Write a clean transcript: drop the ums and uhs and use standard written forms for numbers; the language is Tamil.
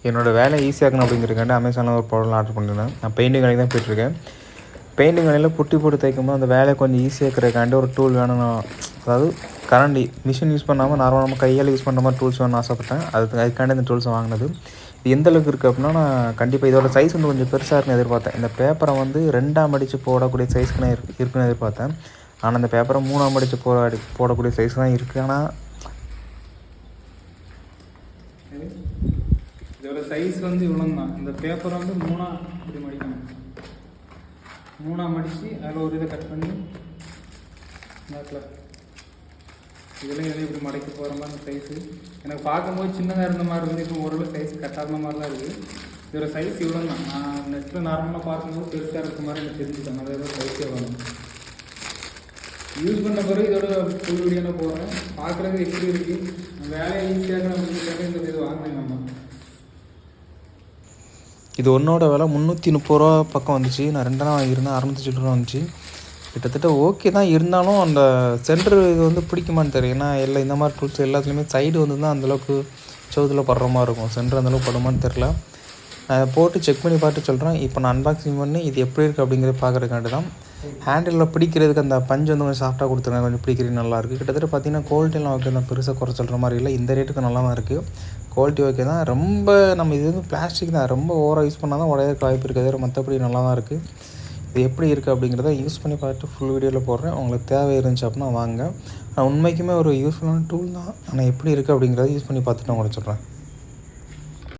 என்னோடய வேலை ஈஸியாகணும் அப்படிங்கிறக்காண்டி அமேசானில் ஒரு பொருள் ஆர்டர் பண்ணியிருந்தேன். நான் பெயிண்டிங் வேலைக்கு தான் போய்ட்டுருக்கேன். பெயிண்டிங் வேலையில் புட்டி போட்டு தைக்கும்போது அந்த வேலையை கொஞ்சம் ஈஸியாக இருக்கிறக்காண்டி ஒரு டூல் வேணும். அதாவது கரண்டி மிஷின் யூஸ் பண்ணாமல் நார்மலாக நம்ம கையால் யூஸ் பண்ணுற மாதிரி டூல்ஸ் வேணும்னு ஆசைப்பட்டேன். அதுக்காண்டி இந்த டூல்ஸை வாங்கினது. இது எந்த அளவுக்கு இருக்குது அப்படின்னா, நான் கண்டிப்பாக இதோட சைஸ் வந்து கொஞ்சம் பெருசாக இருக்குன்னு எதிர்பார்த்தேன். இந்த பேப்பரை வந்து 2ஆக மடித்து போடக்கூடிய சைஸ்க்கு நான் இருக்குன்னு எதிர்பார்த்தேன். ஆனால் இந்த பேப்பரை 3ஆக மடித்து போடக்கூடிய சைஸ் தான் இருக்குது. ஆனால் இதோட சைஸ் வந்து இவ்வளோ தான். இந்த பேப்பரை வந்து 3ஆக இப்படி மடிக்கணும். 3ஆக மடித்து அதில் ஒரு இதை கட் பண்ணி இதெல்லாம் இப்படி மடைக்க போகிற மாதிரி அந்த சைஸு எனக்கு பார்க்கும்போது சின்னதாக இருந்த மாதிரி இருந்து இப்போ ஓரளவு சைஸ் கட்டாத மாதிரி தான் இருக்குது. இதோட சைஸ் இவ்வளோ தான். நான் நெட்டில் நார்மலாக பார்க்கும்போது பெருசாக இருக்கிற மாதிரி எனக்கு தெரிஞ்சுட்டேன். அதோட சைஸே வரும். யூஸ் பண்ண பிறகு இதோட ஃபுல் வீடியோவில் போடுறேன். பார்க்குறது எப்படி இருக்குது, வேலையை ஈஸியாக அப்படின்னு இந்த இது வாங்கினேன். நம்ம இது ஒன்றோட விலை 330 ரூபா பக்கம் வந்துச்சு. நான் 2 வாங்கியிருந்தேன். 600 சில்லரை வந்துச்சு. கிட்டத்தட்ட ஓகே தான். இருந்தாலும் அந்த சென்டர் இது வந்து பிடிக்குமான்னு தெரியும். ஏன்னா எல்லாம் இந்த மாதிரி டூல்ஸ் எல்லாத்துலேயுமே சைடு வந்து தான் அந்தளவுக்கு செவத்தில் படுற மாதிரி இருக்கும். சென்டர் அந்தளவுக்கு படுமான்னு தெரில. நான் அதை போட்டு செக் பண்ணி பார்த்து சொல்கிறேன். இப்போ நான் அன்பாக்சிங் பண்ணி இது எப்படி இருக்குது அப்படிங்கிறத பார்க்குறதுக்காண்டி தான். ஹேண்டிலில் பிடிக்கிறதுக்கு அந்த பஞ்சு வந்து கொஞ்சம் சாஃப்டாக கொடுத்துருங்க. கொஞ்சம் பிடிக்கிறது நல்லாயிருக்கு. கிட்டத்தட்ட பார்த்தீங்கன்னா குவாலிட்டியெல்லாம் ஓகே தான். பெருசாக குறை சொல்கிற மாதிரி இல்லை. இந்த ரேட்டுக்கு நல்லா தான் இருக்குது. குவாலிட்டி ஓகே தான். ரொம்ப நம்ம இது வந்து பிளாஸ்டிக் தான். ரொம்ப ஓவராக யூஸ் பண்ணால் தான் உடையறதுக்கு வாய்ப்பு இருக்குது. மற்றபடி நல்லா தான் இருக்குது. இது எப்படி இருக்குது அப்படிங்கிறத யூஸ் பண்ணி பார்த்துட்டு ஃபுல் வீடியோவில் போடுறேன். உங்களுக்கு தேவை இருந்துச்சு அப்படின்னா வாங்க. நான் உண்மைக்குமே ஒரு யூஸ்ஃபுல்லான டூல் தான். ஆனால் எப்படி இருக்குது அப்படிங்கிறத யூஸ் பண்ணி பார்த்துட்டு உங்களுக்கு சொல்கிறேன்.